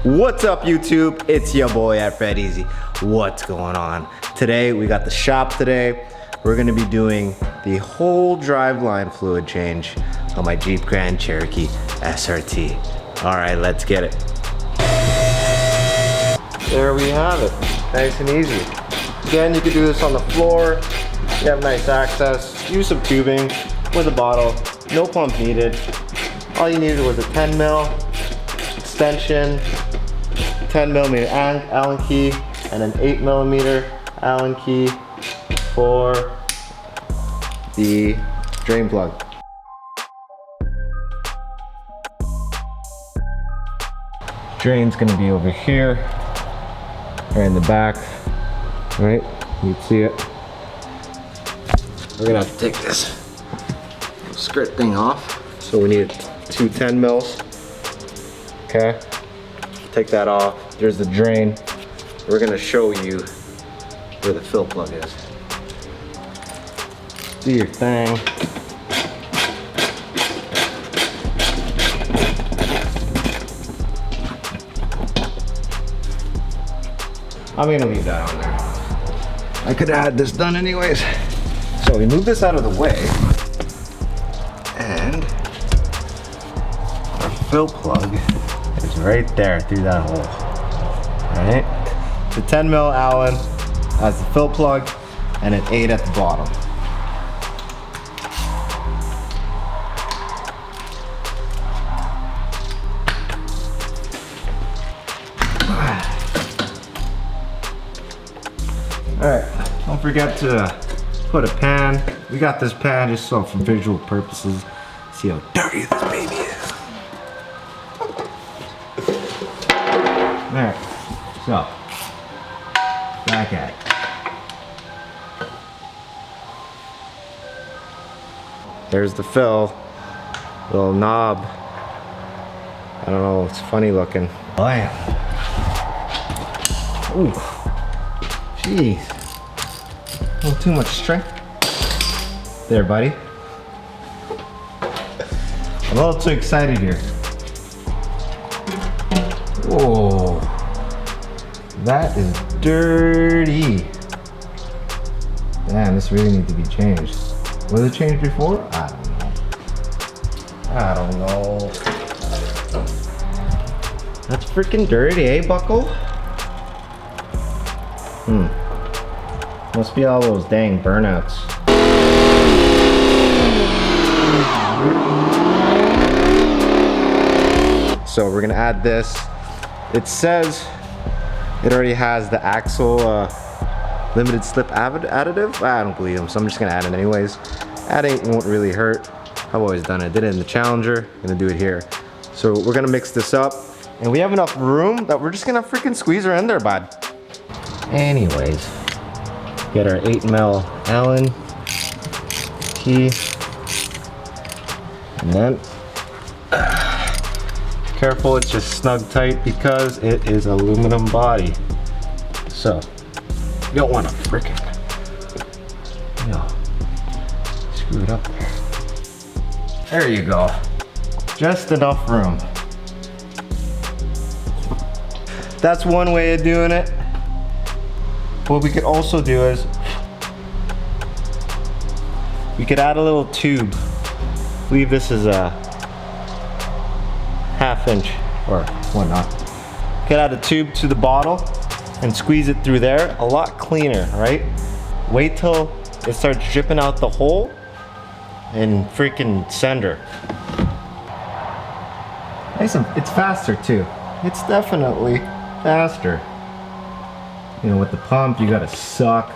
What's up YouTube? It's your boy at Fred Easy. What's going on? Today we got the shop today. We're gonna be doing the whole driveline fluid change on my Jeep Grand Cherokee SRT. All right, let's get it. There we have it, nice and easy. Again, you can do this on the floor. You have nice access. Use some tubing with a bottle. No pump needed. All you needed was a 10 mil extension, 10 millimeter Allen key, and an 8 millimeter Allen key for the drain plug. Drain's gonna be over here, right in the back, right? You can see it. We're gonna have to take this skirt thing off. So we need 2 10 mils. Okay, take that off. There's the drain. We're gonna show you where the fill plug is. Do your thing. I'm gonna leave that on there. I could have had this done anyways. So we move this out of the way, and our fill plug is right there through that hole. All right, the 10 mil Allen has the fill plug and an 8 at the bottom. All right, don't forget to put a pan. We got this pan just so for visual purposes. See how dirty this baby is. All right, so back at it. There's the fill, little knob. I don't know, it's funny looking. Oh yeah. Ooh, jeez. A little too much strength there, buddy. I'm a little too excited here. Whoa, that is dirty. Damn, this really needs to be changed. Was it changed before? I don't know. That's freaking dirty, eh, Buckle? Must be all those dang burnouts. So we're gonna add this. It says it already has the axle limited slip additive. I don't believe them, so I'm just gonna add it anyways. Adding won't really hurt. I've always done it. Did it in the Challenger, gonna do it here. So we're gonna mix this up, and we have enough room that we're just gonna freaking squeeze her in there, bud. Anyways, get our 8 mil Allen key, and then careful, it's just snug tight because it is aluminum body. So you don't want to frickin', screw it up there. There you go. Just enough room. That's one way of doing it. What we could also do is we could add a little tube. Leave this as a 1/2 inch or whatnot. Could add a tube to the bottle and squeeze it through there. A lot cleaner, right? Wait till it starts dripping out the hole and freaking send her. It's faster too. It's definitely faster. You know, with the pump, you gotta suck.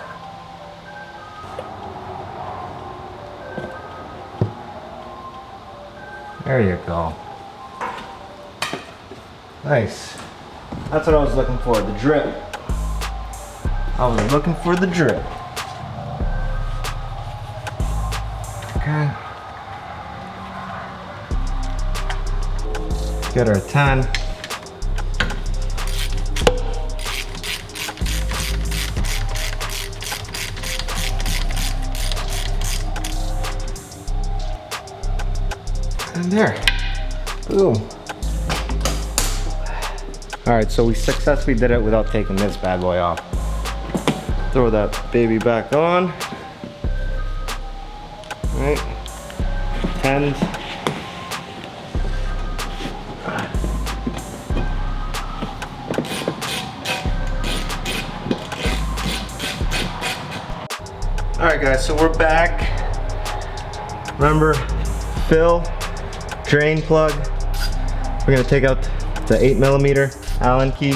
There you go. Nice. That's what I was looking for, the drip. I was looking for the drip. Okay. Get our 10. And there. Boom. All right, so we successfully did it without taking this bad boy off. Throw that baby back on. All right, 10s. All right, guys, so we're back. Remember, fill, drain plug. We're gonna take out the 8mm Allen key.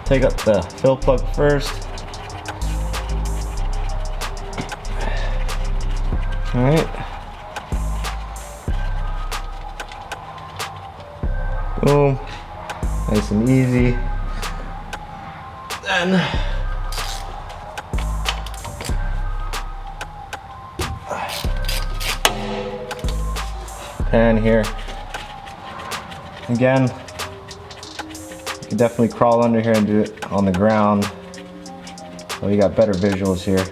Take out the fill plug first. All right. Boom. Nice and easy. Then pan here. Again, you can definitely crawl under here and do it on the ground. Oh, you got better visuals here.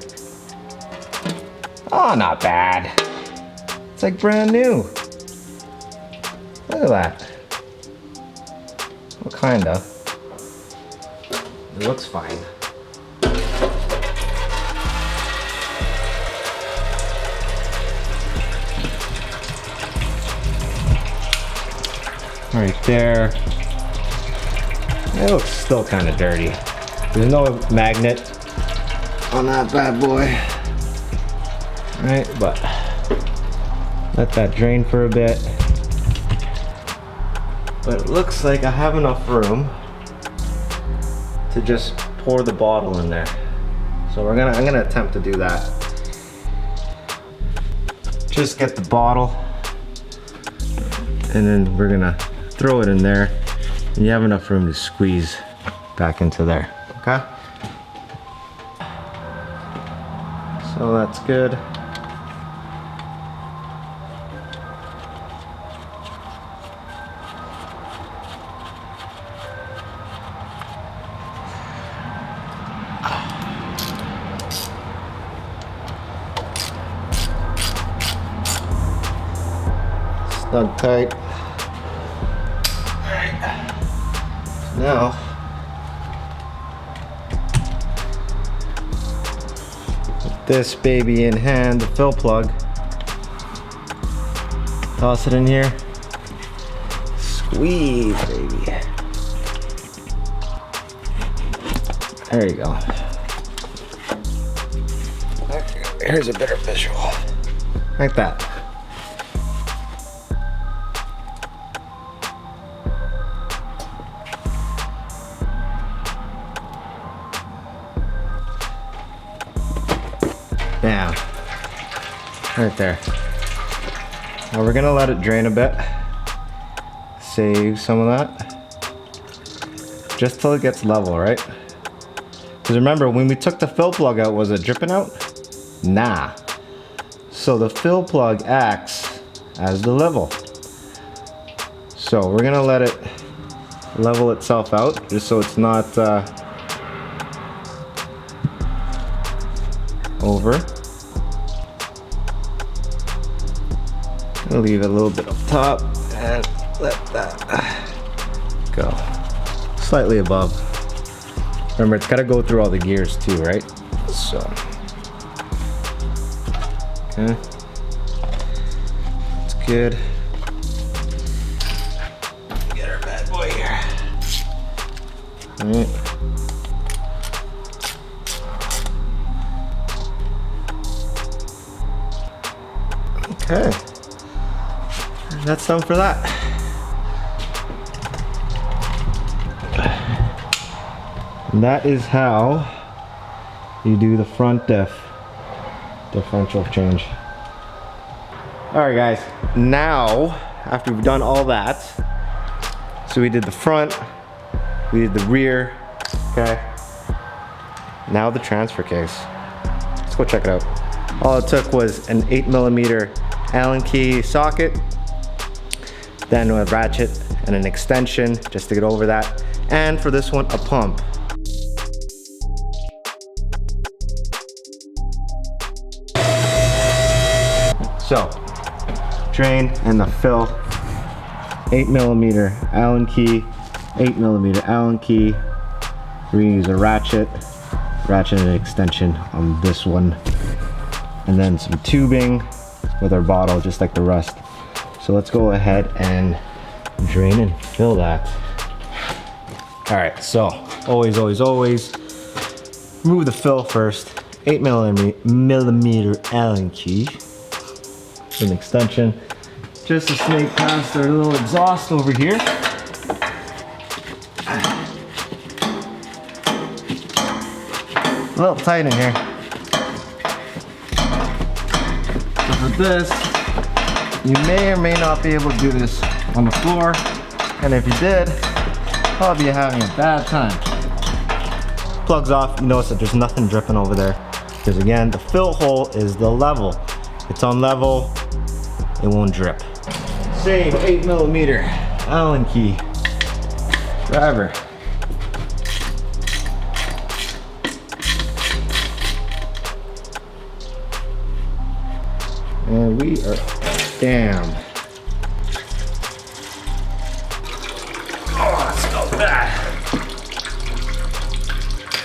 Oh, not bad. It's like brand new. Look at that. Well, kinda. It looks fine. Right there. It looks still kind of dirty. There's no magnet on that bad boy. Right, but let that drain for a bit. But it looks like I have enough room to just pour the bottle in there. So I'm gonna attempt to do that. Just get the bottle, and then we're gonna throw it in there, and you have enough room to squeeze back into there, okay? So that's good. Snug tight. Now, with this baby in hand, the fill plug, toss it in here, squeeze, baby. There you go. Here's a better visual. Like that. Bam. Right there. Now we're gonna let it drain a bit. Save some of that. Just till it gets level, right? Because remember, when we took the fill plug out, was it dripping out? Nah. So the fill plug acts as the level. So we're gonna let it level itself out, just so it's not over. I'll leave it a little bit up top and let that go. Slightly above. Remember, it's gotta go through all the gears too, right? So, okay. That's good. Get our bad boy here. All right. Okay, that's done for that. And that is how you do the front differential change. All right, guys, now after we've done all that, so we did the front, we did the rear, okay? Now the transfer case. Let's go check it out. All it took was an 8mm Allen key socket, then a ratchet and an extension just to get over that, and for this one, a pump. So, drain and the fill, 8mm Allen key, 8mm Allen key. We're gonna use a ratchet and extension on this one. And then some tubing with our bottle, just like the rest. So let's go ahead and drain and fill that. All right, so always remove the fill first. 8mm Allen key. An extension. Just to snake past our little exhaust over here. A little tight in here. So for this, you may or may not be able to do this on the floor. And if you did, probably having a bad time. Plugs off, you notice that there's nothing dripping over there. Because again, the fill hole is the level. It's on level, it won't drip. Same 8mm Allen key. Driver. And we are, damn. Oh, it smells bad.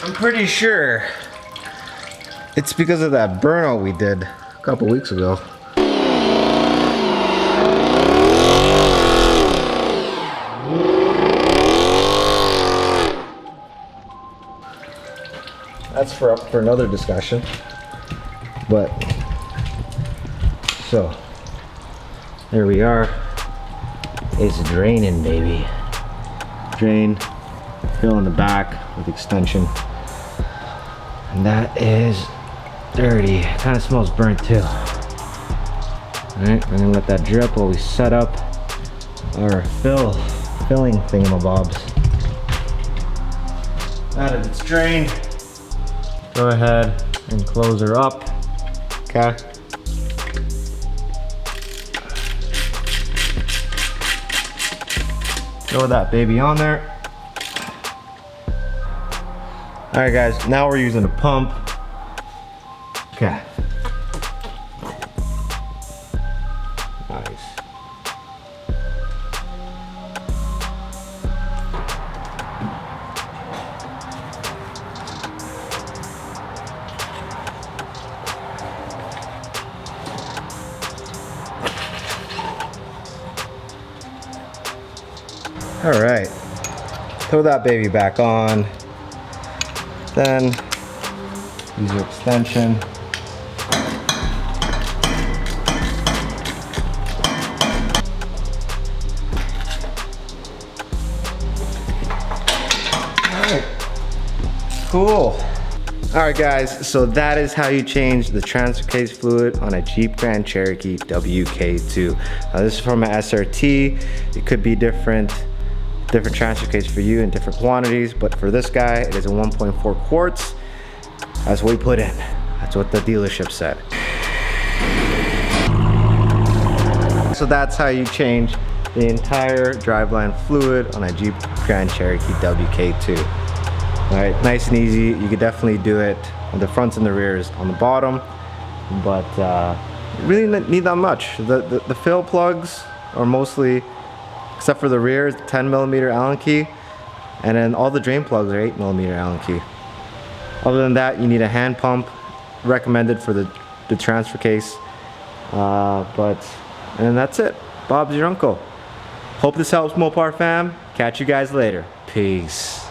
I'm pretty sure it's because of that burnout we did a couple weeks ago. That's for another discussion. But so there we are. It's draining, baby. Drain, fill in the back with extension. And that is dirty. It kind of smells burnt too. Alright, we're gonna let that drip while we set up our filling thingamabobs. Now that it's drained, go ahead and close her up. Okay. Throw that baby on there. All right, guys, now we're using a pump. Okay. Nice. All right, throw that baby back on. Then use your extension. All right, cool. All right, guys, so that is how you change the transfer case fluid on a Jeep Grand Cherokee WK2. Now this is from an SRT. It could be different transfer case for you in different quantities, but for this guy, it is a 1.4 quarts. That's what we put in. That's what the dealership said. So that's how you change the entire driveline fluid on a Jeep Grand Cherokee WK2. All right, nice and easy. You could definitely do it on the fronts and the rears on the bottom, but really didn't need that much. The fill plugs are mostly, except for the rear, 10mm Allen key, and then all the drain plugs are 8mm Allen key. Other than that, you need a hand pump, recommended for the transfer case. And that's it. Bob's your uncle. Hope this helps, Mopar fam. Catch you guys later. Peace.